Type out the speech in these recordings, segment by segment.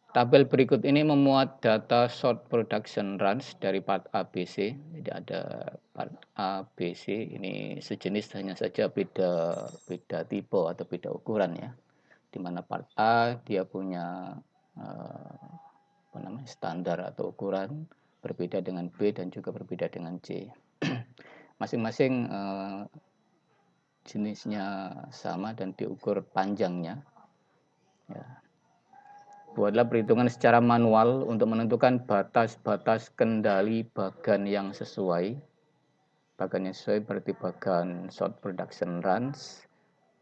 Tabel berikut ini memuat data short production runs dari part A, B, C. Jadi ada part A, B, C. Ini sejenis, hanya saja beda tipe atau beda ukuran ya. Di mana part A dia punya standar atau ukuran berbeda dengan B dan juga berbeda dengan C. Masing-masing jenisnya sama dan diukur panjangnya. Ya. Buatlah perhitungan secara manual untuk menentukan batas-batas kendali bagan yang sesuai. Bagan yang sesuai berarti bagan short production runs.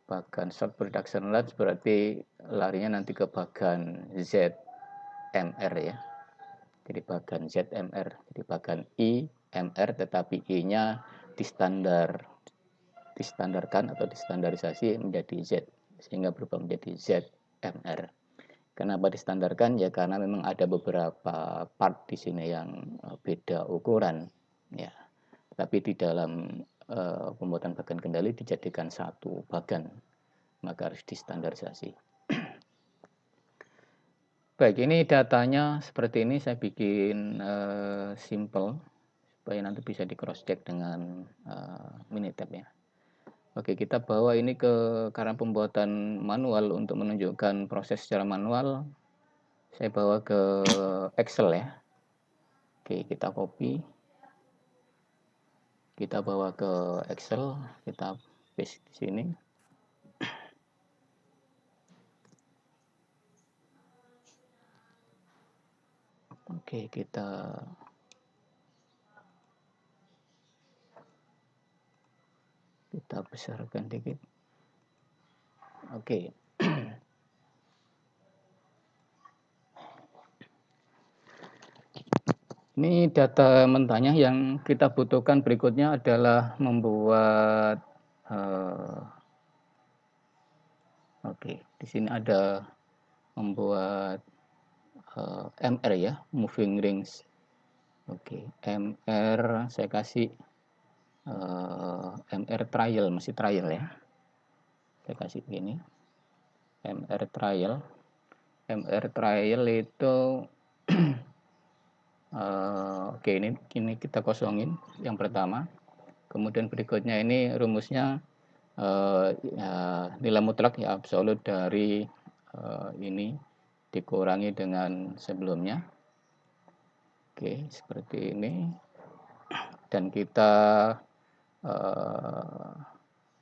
Bagan short production runs berarti larinya nanti ke bagan ZMR ya. Jadi bagan ZMR, jadi bagan I, MR, tetapi I-nya distandarkan atau distandarisasi menjadi Z, sehingga berubah menjadi ZMR. Kenapa distandarkan? Ya karena memang ada beberapa part di sini yang beda ukuran, ya. Tapi di dalam pembuatan bagan kendali dijadikan satu bagan, maka harus distandarisasi. Baik, ini datanya seperti ini. Saya bikin simple supaya nanti bisa di cross check dengan Minitab ya. Oke, kita bawa ini karena pembuatan manual untuk menunjukkan proses secara manual. Saya bawa ke Excel ya. Oke, kita copy. Kita bawa ke Excel, kita paste di sini. Oke, kita besarkan dikit. Oke. Ini data mentahnya. Yang kita butuhkan berikutnya adalah membuat oke, di sini ada membuat MR ya, moving rings. Oke, MR saya kasih MR trial, masih trial ya. Saya kasih begini. MR trial. MR trial itu oke, ini kita kosongin yang pertama. Kemudian berikutnya ini rumusnya nilai mutlak ya absolut dari ini dikurangi dengan sebelumnya. Oke, seperti ini. Dan kita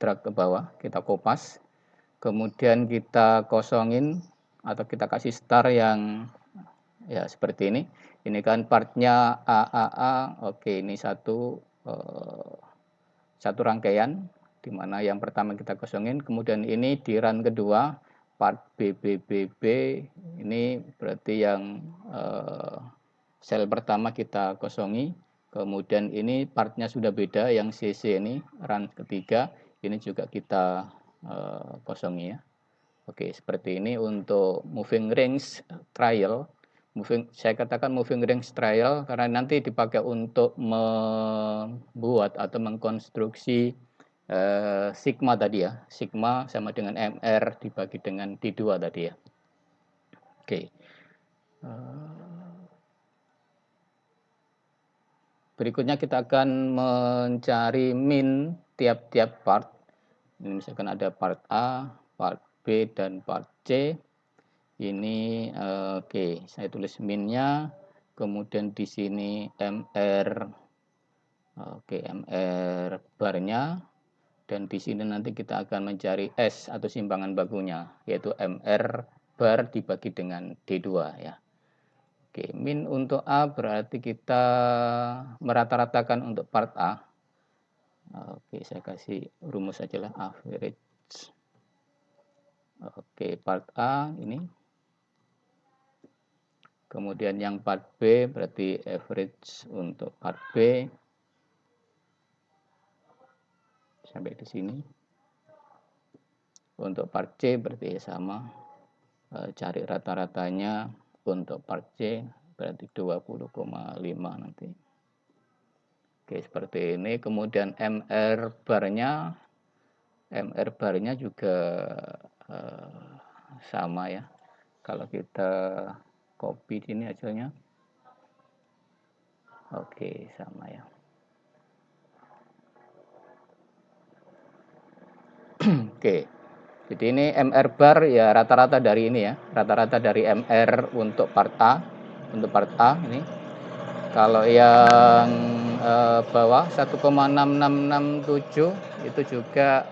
drag ke bawah, kita kopas. Kemudian kita kosongin atau kita kasih star yang ya seperti ini. Ini kan partnya AAA. Oke, ini satu rangkaian, di mana yang pertama kita kosongin, kemudian ini di run kedua part BBBB, ini berarti yang sel pertama kita kosongi, kemudian ini partnya sudah beda, yang CC ini run ketiga, ini juga kita kosongi ya. Oke, seperti ini untuk moving range trial. Saya katakan moving range trial karena nanti dipakai untuk membuat atau mengkonstruksi sigma tadi ya. Sigma sama dengan MR dibagi dengan D2 tadi ya. Oke. Berikutnya kita akan mencari min tiap-tiap part. Ini misalkan ada part A, part B, dan part C. Ini oke, saya tulis minnya, kemudian di sini MR, oke, MR barnya, dan di sini nanti kita akan mencari S atau simpangan bakunya, yaitu MR bar dibagi dengan D2 ya. Oke, min untuk A berarti kita merata-ratakan untuk part A. Oke, saya kasih rumus saja lah, average. Oke, part A ini. Kemudian yang part B berarti average untuk part B sampai di sini. Untuk part C berarti sama, cari rata-ratanya untuk part C berarti 20,5 nanti. Oke, seperti ini. Kemudian MR barnya juga sama ya. Kalau kita copy ini hasilnya. Oke, sama ya. Oke. Jadi ini MR bar ya rata-rata dari ini ya, rata-rata dari MR untuk part A, ini. Kalau yang bawah 1,6667 itu juga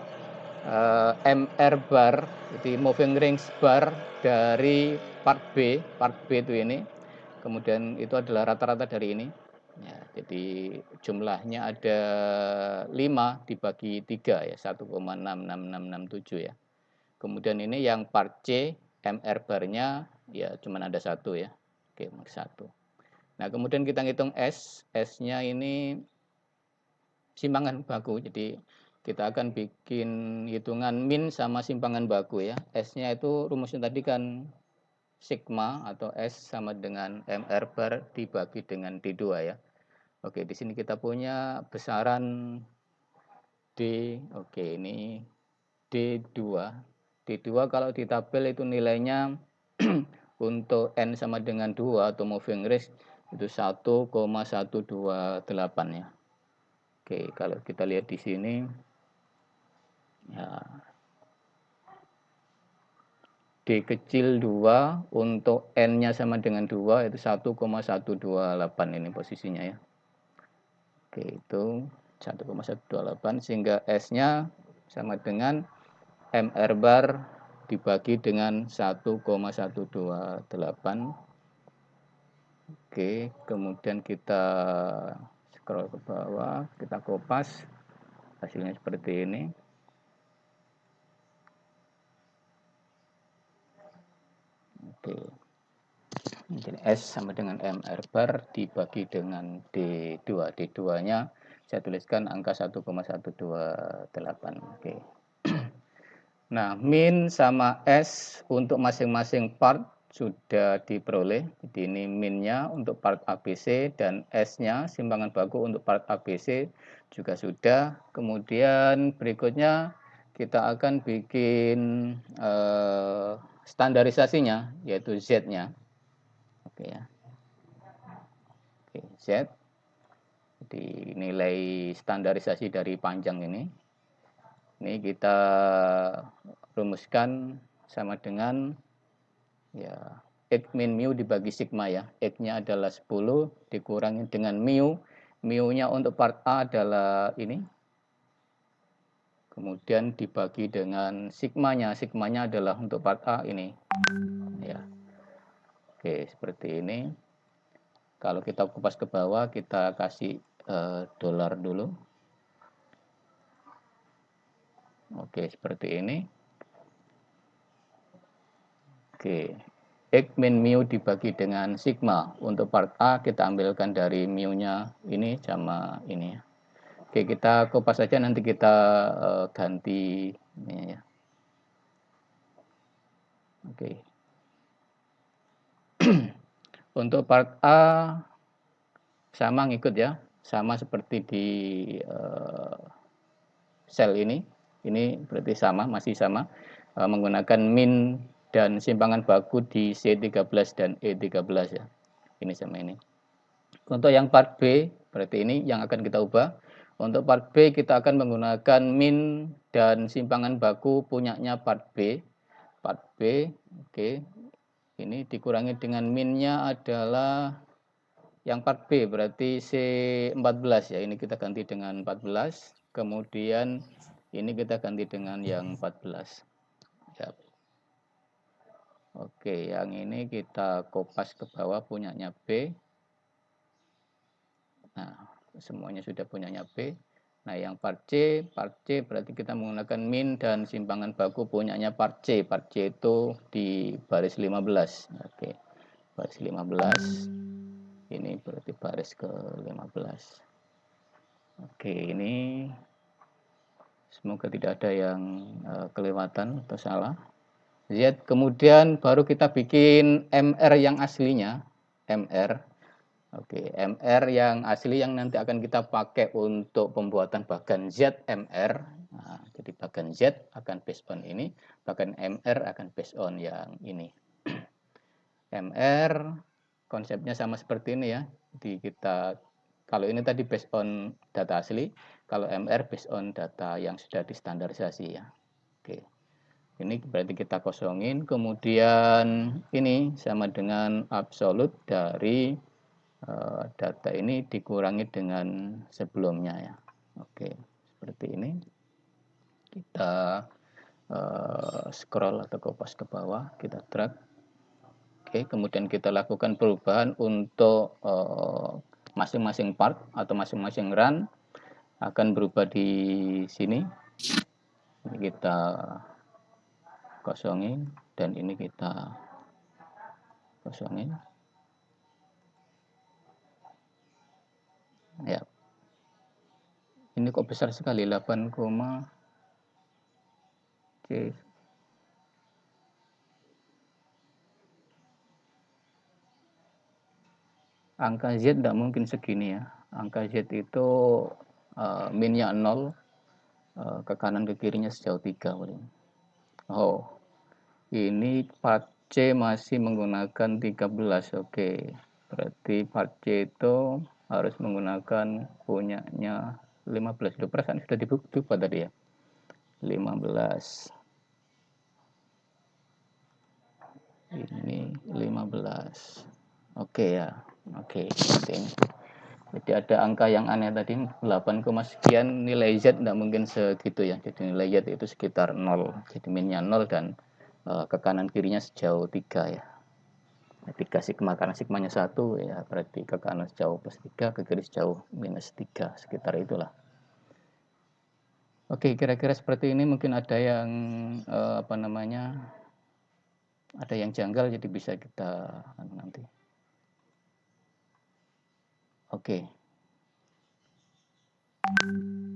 MR bar, jadi moving range bar dari part B itu ini. Kemudian itu adalah rata-rata dari ini. Ya, jadi jumlahnya ada 5 dibagi 3 ya, 1,66667 ya. Kemudian ini yang part C, MR barnya ya cuma ada 1 ya. Oke, 1. Nah, kemudian kita ngitung S. S-nya ini simpangan baku. Jadi kita akan bikin hitungan min sama simpangan baku ya. S-nya itu rumusnya tadi kan sigma atau S sama dengan MR bar dibagi dengan D2 ya. Oke, di sini kita punya besaran D. Oke, ini D2. D2 kalau di tabel itu nilainya untuk N sama dengan 2 atau moving range itu 1,128 ya. Oke, kalau kita lihat di sini ya, D kecil 2 untuk N-nya sama dengan 2 itu 1,128 ini posisinya ya. Oke, itu 1,128 sehingga S-nya sama dengan MR bar dibagi dengan 1,128. Oke, kemudian kita scroll ke bawah, kita kopas, hasilnya seperti ini. Oke. Jadi S sama dengan MR bar dibagi dengan D2. D2-nya saya tuliskan angka 1,128. Oke. Nah, min sama S untuk masing-masing part sudah diperoleh. Jadi ini minnya untuk part ABC dan S-nya simpangan baku untuk part ABC juga sudah. Kemudian berikutnya kita akan bikin standarisasinya yaitu Z-nya. Oke ya. Oke, Z. Jadi nilai standarisasi dari panjang ini. Ini kita rumuskan sama dengan ya X min mu dibagi sigma ya. X-nya adalah 10 dikurangi dengan mu. Mu-nya untuk part A adalah ini. Kemudian dibagi dengan sigmanya. Sigmanya adalah untuk part A ini. Ya. Oke, seperti ini. Kalau kita kupas ke bawah, kita kasih dolar dulu. Oke, seperti ini. Oke, X min mu dibagi dengan sigma. Untuk part A kita ambilkan dari mu-nya ini sama ini. Oke, kita kopas saja, nanti kita ganti ini ya. Oke. Untuk part A sama ngikut ya, sama seperti di sel ini. Ini berarti sama, masih sama, menggunakan min dan simpangan baku di C13 dan E13 ya. Ini sama ini. Untuk yang part B, berarti ini yang akan kita ubah. Untuk part B kita akan menggunakan min dan simpangan baku punyanya part B. Part B, oke. Ini dikurangi dengan minnya adalah yang part B, berarti C14 ya. Ini kita ganti dengan 14. Kemudian ini kita ganti dengan yang 14. Ya. Oke, yang ini kita kopas ke bawah punyanya B. Nah, semuanya sudah punyanya B. Nah, yang part C berarti kita menggunakan min dan simpangan baku punyanya part C. Part C itu di baris 15. Oke, baris 15. Ini berarti baris ke-15. Oke, ini semoga tidak ada yang kelewatan atau salah. Z, kemudian baru kita bikin MR yang aslinya, MR. Oke, MR yang asli yang nanti akan kita pakai untuk pembuatan bagan Z MR. Nah, jadi bagan Z akan based on ini, bagan MR akan based on yang ini. MR konsepnya sama seperti ini ya. Jadi kita, kalau ini tadi based on data asli, kalau MR based on data yang sudah distandarisasi ya. Oke. Ini berarti kita kosongin, kemudian ini sama dengan absolute dari data ini dikurangi dengan sebelumnya ya. Oke, seperti ini. Kita scroll atau kopas ke bawah, kita drag. Oke, kemudian kita lakukan perubahan untuk masing-masing part atau masing-masing run akan berubah di sini. Ini kita kosongin dan ini kita kosongin. Ya. Ini kok besar sekali 8, Oke. Angka Z tidak mungkin segini ya. Angka Z itu minnya 0, ke kanan ke kirinya sejauh 3 paling. Oh, ini part C masih menggunakan 13. Oke, berarti part C itu harus menggunakan punyanya 15. Perasaan sudah dibuka tadi ya. 15. Ini 15. Oke ya. Oke, penting. Jadi ada angka yang aneh tadi 8, sekian, nilai Z tidak mungkin segitu ya. Jadi nilai Z itu sekitar 0. Jadi minnya 0 dan ke kanan kirinya sejauh 3 ya. 3 sigma karena sigmanya 1 ya, berarti ke kanan sejauh plus 3, ke kiri sejauh minus 3, sekitar itulah. Oke, kira-kira seperti ini. Mungkin ada yang ada yang janggal, jadi bisa kita nanti. Oke.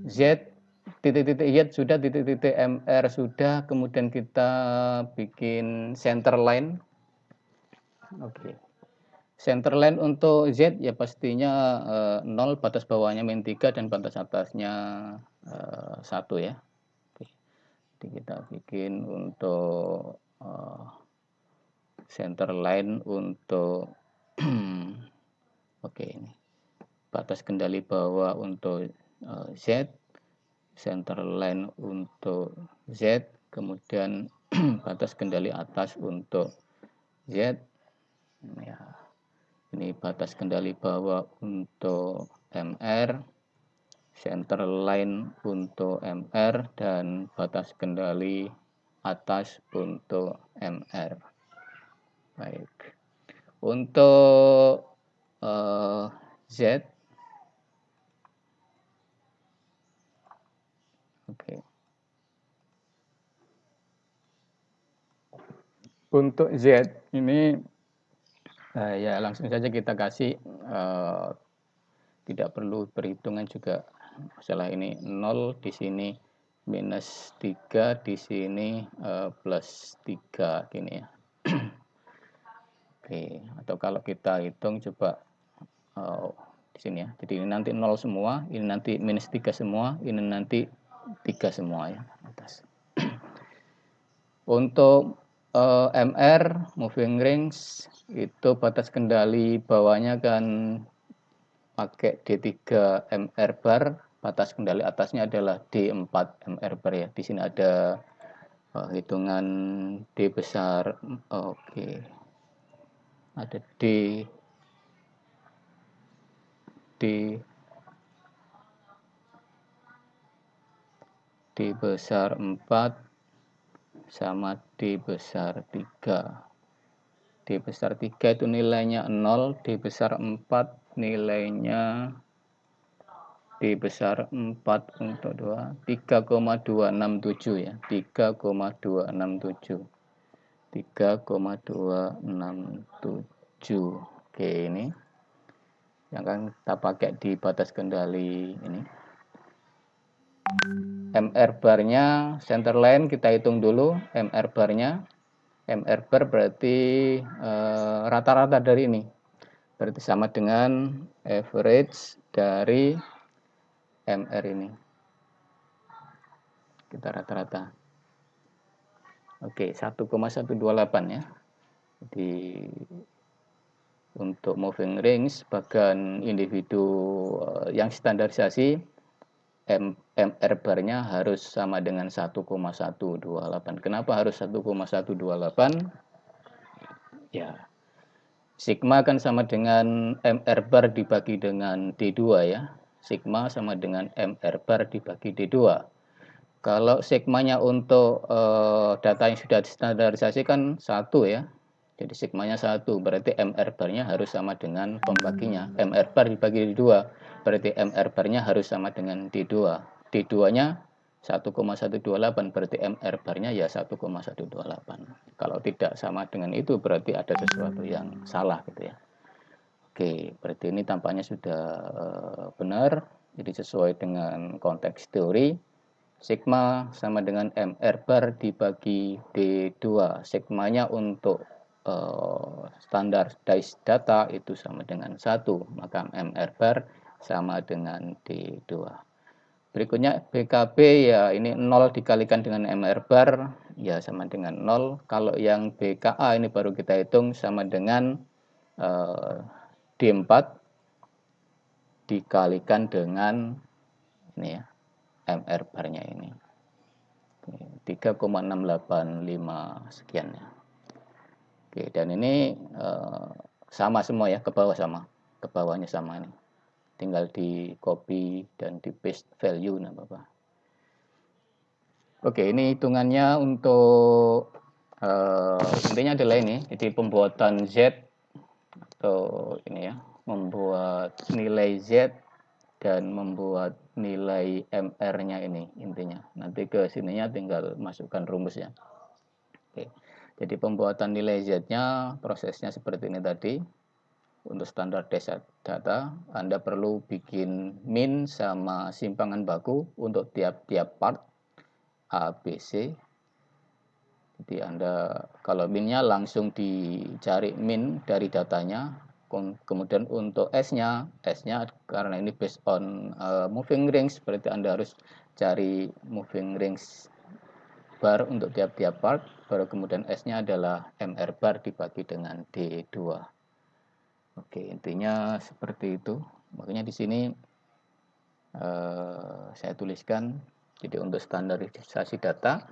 Z titik-titik Y sudah, titik-titik MR sudah, kemudian kita bikin center line. Oke. Center line untuk Z ya pastinya 0, batas bawahnya min 3 dan batas atasnya 1 ya. Oke. Jadi kita bikin untuk center line untuk oke, ini batas kendali bawah untuk Z, center line untuk Z, kemudian batas kendali atas untuk Z ya. Ini batas kendali bawah untuk MR, center line untuk MR, dan batas kendali atas untuk MR. Baik, untuk Z, oke. Untuk Z ini ya langsung saja kita kasih, tidak perlu perhitungan juga. Masalah ini 0, di sini minus 3, di sini plus 3 gini ya. Oke, atau kalau kita hitung coba di sini ya. Jadi ini nanti 0 semua, ini nanti minus 3 semua, ini nanti 3 semua ya atas. Untuk MR moving range itu batas kendali bawahnya kan pakai D3 MR bar, batas kendali atasnya adalah D4 MR bar ya. Di sini ada hitungan D besar, oke. Ada D besar 4 sama D besar 3. D besar 3 itu nilainya 0, D besar 4 nilainya D besar 4 untuk 2, 3,267 ya, 3,267. 3,267. Oke, ini yang akan kita pakai di batas kendali ini. MR barnya center line kita hitung dulu. MR barnya, MR bar berarti rata-rata dari ini, berarti sama dengan average dari MR ini, kita rata-rata. Oke, 1,128 ya. Jadi untuk moving range bagan individu yang standarisasi MR bar-nya harus sama dengan 1,128. Kenapa harus 1,128? Ya, sigma kan sama dengan MR bar dibagi dengan D2 ya. Sigma sama dengan MR bar dibagi D2. Kalau sigmanya untuk data yang sudah distandarisasi kan 1 ya. Jadi sigmanya 1, berarti MR bar-nya harus sama dengan pembaginya. MR bar dibagi D2, berarti MR bar-nya harus sama dengan D2. D2-nya 1,128, berarti MR bar-nya ya 1,128. Kalau tidak sama dengan itu, berarti ada sesuatu yang salah gitu ya. Oke, berarti ini tampaknya sudah benar. Jadi sesuai dengan konteks teori. Sigma sama dengan MR bar dibagi D2. Sigmanya untuk standardized data itu sama dengan 1. Maka MR bar sama dengan D2. Berikutnya BKB ya ini 0 dikalikan dengan MR bar ya sama dengan 0. Kalau yang BKA ini baru kita hitung sama dengan D4 dikalikan dengan ini ya MR barnya ini 3,685 sekian ya. Oke, dan ini sama semua ya, ke bawah sama, ke bawahnya sama ini. Tinggal di copy dan di paste value nah Bapak. Oke, ini hitungannya untuk intinya adalah ini, jadi pembuatan Z atau ini ya, membuat nilai Z dan membuat nilai MR-nya ini intinya. Nanti ke sininya tinggal masukkan rumusnya. Oke. Jadi pembuatan nilai Z-nya prosesnya seperti ini tadi. Untuk standar data, Anda perlu bikin min sama simpangan baku untuk tiap-tiap part A, B, C. Jadi Anda kalau minnya langsung dicari min dari datanya. Kemudian untuk S-nya karena ini based on moving range, berarti Anda harus cari moving range bar untuk tiap-tiap part, baru kemudian S-nya adalah MR bar dibagi dengan D2. Oke, intinya seperti itu. Makanya di sini saya tuliskan, jadi untuk standarisasi data,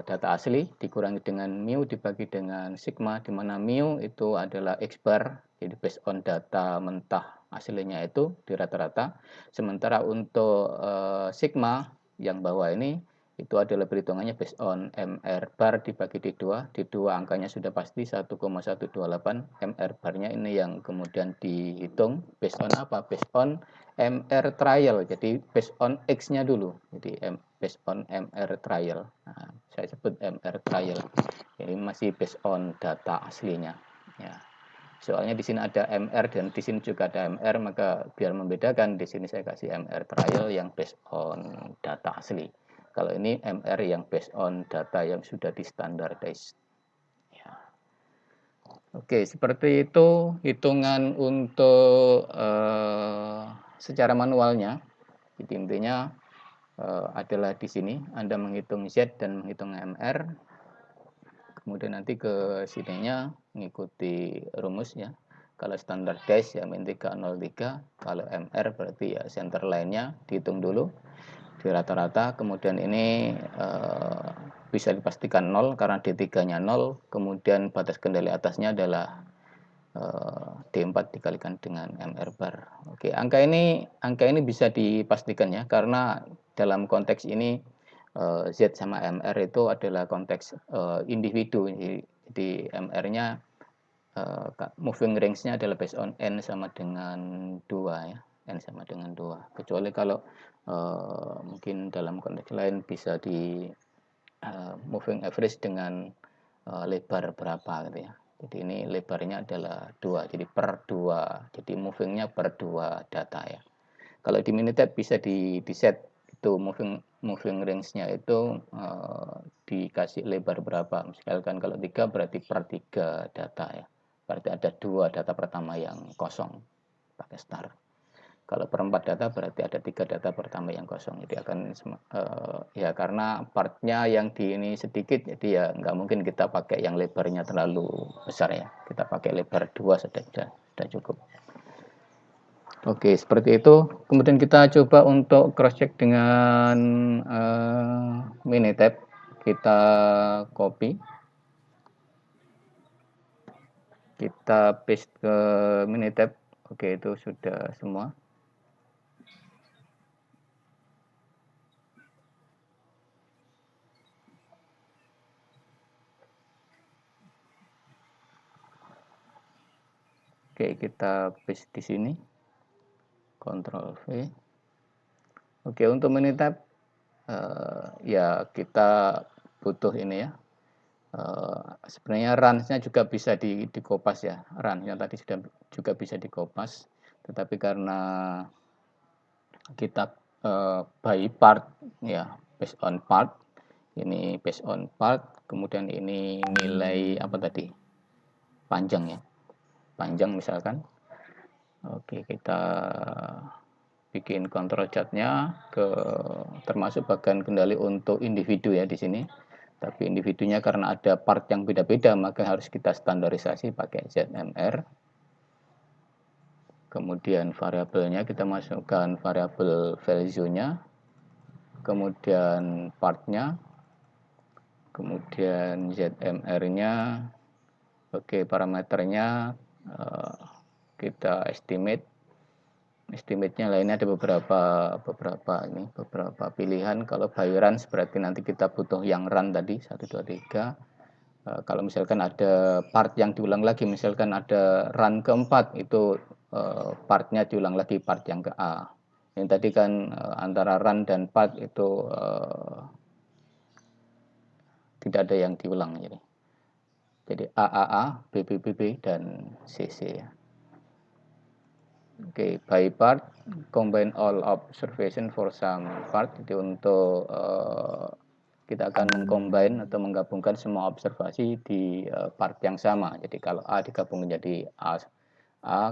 data asli dikurangi dengan mu dibagi dengan sigma, di mana mu itu adalah X bar, jadi based on data mentah aslinya itu di rata-rata. Sementara untuk sigma yang bawah ini itu adalah perhitungannya based on MR bar dibagi D2. D2 angkanya sudah pasti 1,128. MR barnya ini yang kemudian dihitung based on apa? Based on MR trial. Jadi based on X-nya dulu. Jadi based on MR trial. Nah, saya sebut MR trial. Jadi masih based on data aslinya. Ya. Soalnya di sini ada MR dan di sini juga ada MR, maka biar membedakan di sini saya kasih MR trial yang based on data asli. Kalau ini MR yang based on data yang sudah di-standardize. Ya. Oke, seperti itu hitungan untuk secara manualnya. Jadi intinya adalah di sini Anda menghitung Z dan menghitung MR. Kemudian nanti ke sininya mengikuti rumus ya. Kalau standardized ya min 303, kalau MR berarti ya center line-nya dihitung dulu di rata-rata, kemudian ini bisa dipastikan 0 karena D3-nya 0, kemudian batas kendali atasnya adalah D4 dikalikan dengan MR bar. Oke, angka ini bisa dipastikan ya, karena dalam konteks ini Z sama MR itu adalah konteks individu, jadi MR-nya moving range-nya adalah based on N sama dengan 2 ya. N sama dengan 2. Kecuali kalau mungkin dalam konteks lain bisa di moving average dengan lebar berapa gitu ya. Jadi ini lebarnya adalah 2. Jadi per 2. Jadi movingnya per 2 data ya. Kalau di Minitab bisa di set itu moving range-nya itu dikasih lebar berapa. Misalkan kalau 3 berarti per 3 data ya. Berarti ada 2 data pertama yang kosong pakai star. Kalau per 4 data berarti ada 3 data pertama yang kosong. Jadi akan ya karena partnya yang di ini sedikit, jadi ya nggak mungkin kita pakai yang lebarnya terlalu besar ya. Kita pakai lebar 2 sudah cukup. Oke, seperti itu. Kemudian kita coba untuk cross check dengan Minitab. Kita copy, kita paste ke Minitab. Oke, itu sudah semua. Oke, kita paste di sini. Ctrl V. Oke, untuk Minitab ya kita butuh ini ya. Sebenarnya run-nya juga bisa di kopas ya. Run yang tadi sudah juga bisa di kopas, tetapi karena kita by part ya, based on part. Ini based on part, kemudian ini nilai apa tadi? Panjang ya. Panjang misalkan. Oke, kita bikin kontrol chartnya termasuk bagian kendali untuk individu ya di sini. Tapi individunya karena ada part yang beda-beda, maka harus kita standarisasi pakai ZMR. Kemudian variabelnya kita masukkan variabel value-nya, kemudian partnya, kemudian ZMR-nya. Oke, parameternya kita estimate-nya lainnya ada beberapa pilihan. Kalau by runs berarti nanti kita butuh yang run tadi 1 2 3. Kalau misalkan ada part yang diulang lagi, misalkan ada run keempat, itu partnya diulang lagi, part yang ke A. Yang tadi kan antara run dan part itu tidak ada yang diulang. Jadi AAA, BBBB, dan CC ya. Oke, by part, combine all observation for some part. Jadi untuk kita akan mengcombine atau menggabungkan semua observasi di part yang sama. Jadi kalau A digabung menjadi A,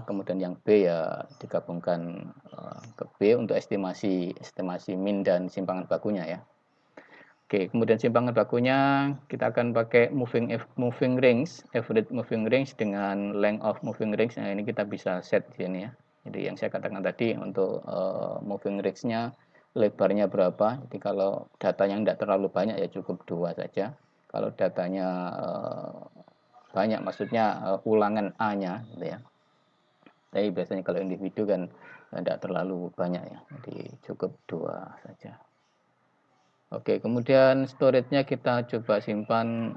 kemudian yang B ya digabungkan ke B untuk estimasi min dan simpangan bakunya ya. Oke, kemudian simpangan bakunya kita akan pakai moving range, average moving range dengan length of moving range. Nah, ini kita bisa set di sini ya. Jadi yang saya katakan tadi untuk moving range-nya lebarnya berapa. Jadi kalau datanya tidak terlalu banyak ya cukup 2 saja. Kalau datanya banyak maksudnya ulangan A-nya gitu ya. Tapi biasanya kalau individu kan tidak terlalu banyak ya. Jadi cukup 2 saja. Oke, kemudian storage-nya kita coba simpan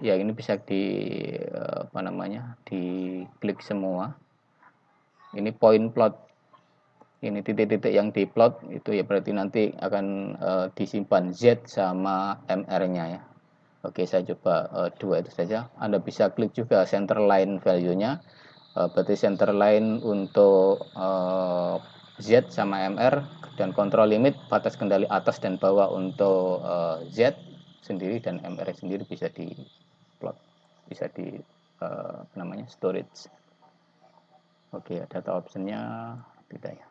ya ini bisa diklik semua. Ini point plot. Ini titik-titik yang diplot itu ya berarti nanti akan disimpan Z sama MR-nya ya. Oke, saya coba 2 itu saja. Anda bisa klik juga center line value-nya. Berarti center line untuk Z sama MR dan kontrol limit batas kendali atas dan bawah untuk Z sendiri dan MR sendiri bisa di plot, bisa di storage. Oke, data optionnya tidak ya.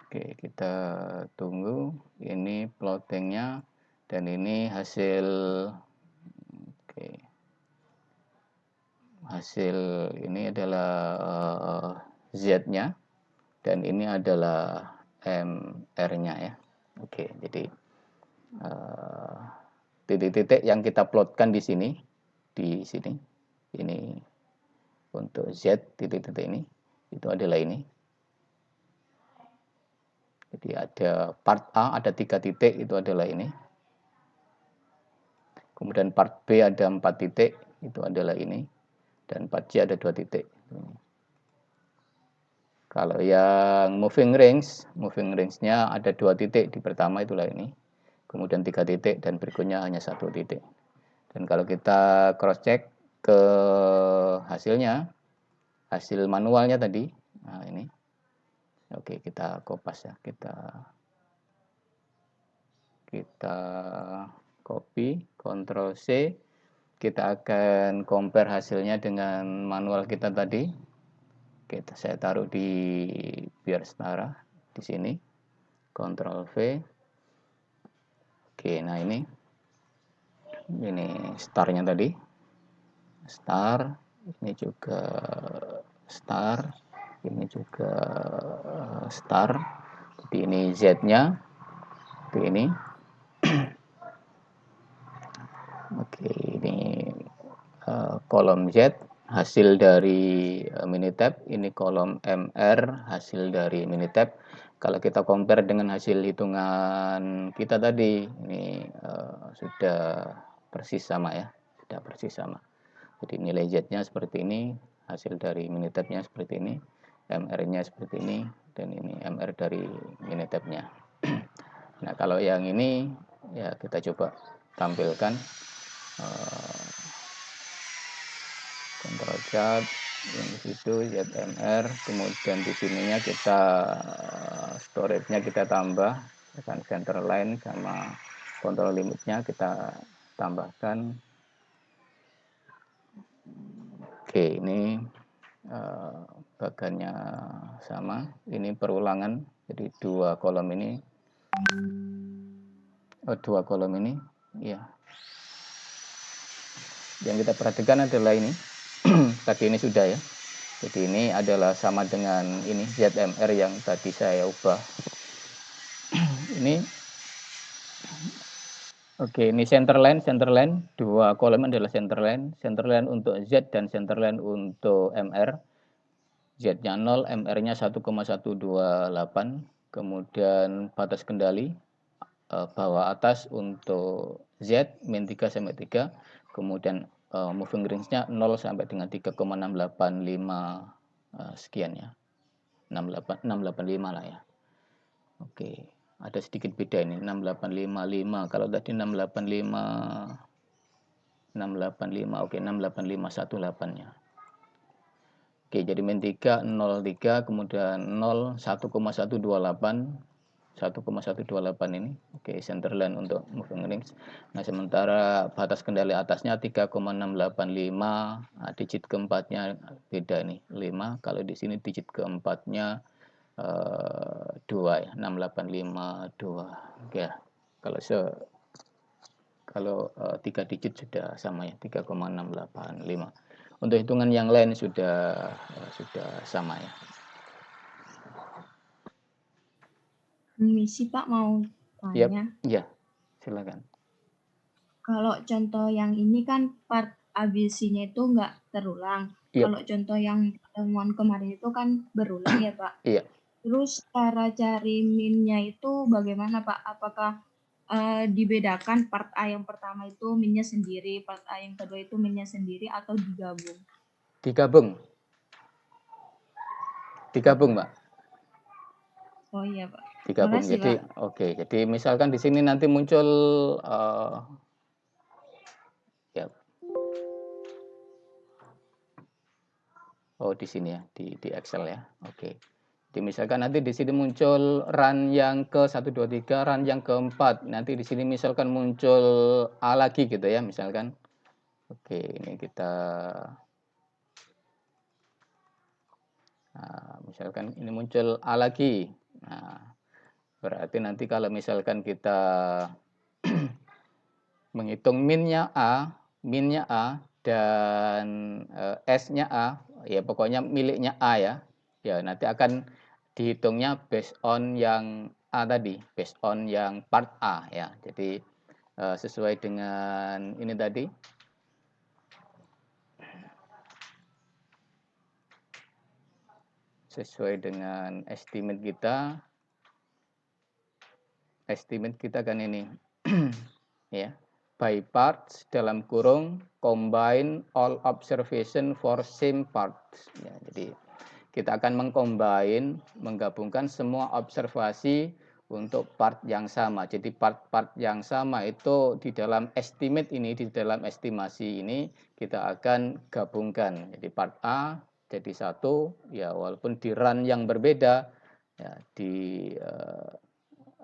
Oke, kita tunggu. Ini plottingnya dan ini hasil. Oke, hasil ini adalah Z-nya dan ini adalah MR-nya ya. Oke, jadi titik-titik yang kita plotkan di sini, ini untuk Z titik-titik ini, itu adalah ini. Jadi ada part A ada 3 titik, itu adalah ini. Kemudian part B ada 4 titik, itu adalah ini. Dan part C ada 2 titik. Kalau yang moving range-nya ada 2 titik, di pertama itulah ini. Kemudian 3 titik dan berikutnya hanya 1 titik. Dan kalau kita cross check ke hasilnya, hasil manualnya tadi, nah ini Oke, kita kopas ya, kita copy, Ctrl C. Kita akan compare hasilnya dengan manual kita tadi. Saya taruh di biar setara di sini. Ctrl V. Oke, nah ini startnya tadi. Star, ini juga star, ini juga star. Jadi ini Z-nya. Oke, ini. Oke, ini kolom Z hasil dari Minitab, ini kolom MR hasil dari Minitab. Kalau kita compare dengan hasil hitungan kita tadi, ini sudah persis sama ya, sudah persis sama. Jadi nilai Z-nya seperti ini, hasil dari Minitab-nya seperti ini, MR-nya seperti ini, dan ini MR dari Minitab-nya. Nah, kalau yang ini ya kita coba tampilkan. Control chart yang di situ ZMR, kemudian di sininya kita storage-nya kita tambah dengan center line sama control limitnya kita tambahkan. Oke, ini bagannya sama, ini perulangan, jadi dua kolom ini ya. Yang kita perhatikan adalah ini tadi ini sudah ya, jadi ini adalah sama dengan ini ZMR yang tadi saya ubah. Ini oke, ini center line, dua kolom adalah center line untuk Z dan center line untuk MR. Z-nya 0, MR-nya 1,128, kemudian batas kendali bawah atas untuk Z min 3 sampai 3, kemudian moving range-nya 0 sampai dengan 3,685 sekian ya. 685 lah ya. Oke, ada sedikit beda ini 6855. Kalau tadi 685 oke 68518-nya. Oke, jadi min 3 03 kemudian 0 1,128 ini. Oke, center line untuk moving range. Nah, sementara batas kendali atasnya 3,685. Nah, digit keempatnya beda nih, 5. Kalau di sini digit keempatnya 2 ya, 6852. Oke. Kalau 3 digit sudah sama ya, 3,685. Untuk hitungan yang lain sudah sama ya. Misi Pak mau tanya. Ya, silakan. Kalau contoh yang ini kan part ABC-nya itu nggak terulang. Kalau contoh yang pertemuan kemarin itu kan berulang ya Pak. Iya. Terus cara cari min-nya itu bagaimana Pak? Apakah dibedakan part A yang pertama itu min-nya sendiri, part A yang kedua itu min-nya sendiri, atau digabung? Digabung, Mbak. Oh iya Pak. Digabung. Makasih, Jadi Pak. oke. Jadi misalkan di sini nanti muncul ya. Oh, di sini ya, di Excel ya. Oke. Jadi misalkan nanti di sini muncul run yang ke 1 2 3, run yang keempat. Nanti di sini misalkan muncul A lagi gitu ya, misalkan. Oke, ini kita misalkan ini muncul A lagi. Nah, berarti nanti kalau misalkan kita menghitung minnya A dan S-nya A, ya pokoknya miliknya A ya. Ya, nanti akan dihitungnya based on yang A tadi, based on yang part A ya. Jadi sesuai dengan ini tadi. Sesuai dengan estimate kita kan ini ya, by parts dalam kurung combine all observation for same parts ya, jadi kita akan menggabungkan semua observasi untuk part yang sama. Jadi part-part yang sama itu di dalam estimate ini, di dalam estimasi ini kita akan gabungkan. Jadi part A jadi satu, ya walaupun di run yang berbeda, Ya, di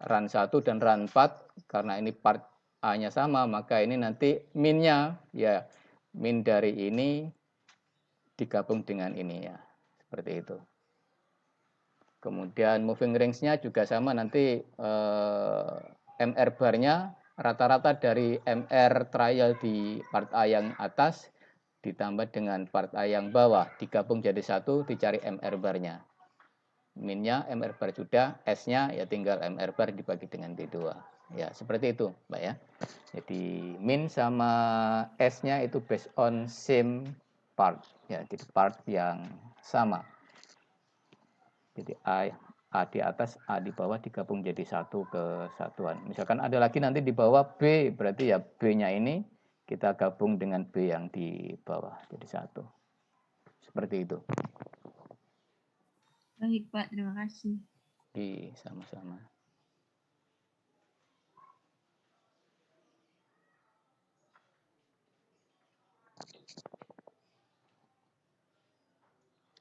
run 1 dan run 4 karena ini part A-nya sama, maka ini nanti min-nya ya min dari ini digabung dengan ini ya. Seperti itu. Kemudian moving range-nya juga sama, nanti MR bar-nya rata-rata dari MR trial di part A yang atas ditambah dengan part A yang bawah, digabung jadi satu, dicari MR bar-nya. Min-nya MR bar sudah, S-nya ya tinggal MR bar dibagi dengan D2. Ya, seperti itu, Mbak ya. Jadi min sama S-nya itu based on same part, ya, jadi part yang sama. Jadi A di atas, A di bawah digabung jadi satu kesatuan. Misalkan ada lagi nanti di bawah B, berarti ya B-nya ini kita gabung dengan B yang di bawah jadi satu. Seperti itu. Baik, Pak. Terima kasih. Oke, sama-sama.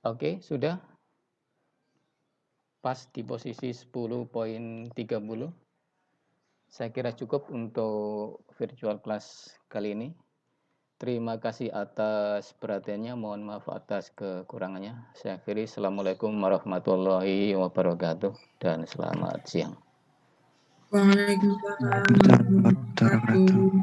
Oke, sudah pas di posisi 10.30. Saya kira cukup untuk virtual class kali ini. Terima kasih atas perhatiannya. Mohon maaf atas kekurangannya. Saya akhiri. Assalamualaikum warahmatullahi wabarakatuh dan selamat siang. Waalaikumsalam warahmatullahi wabarakatuh.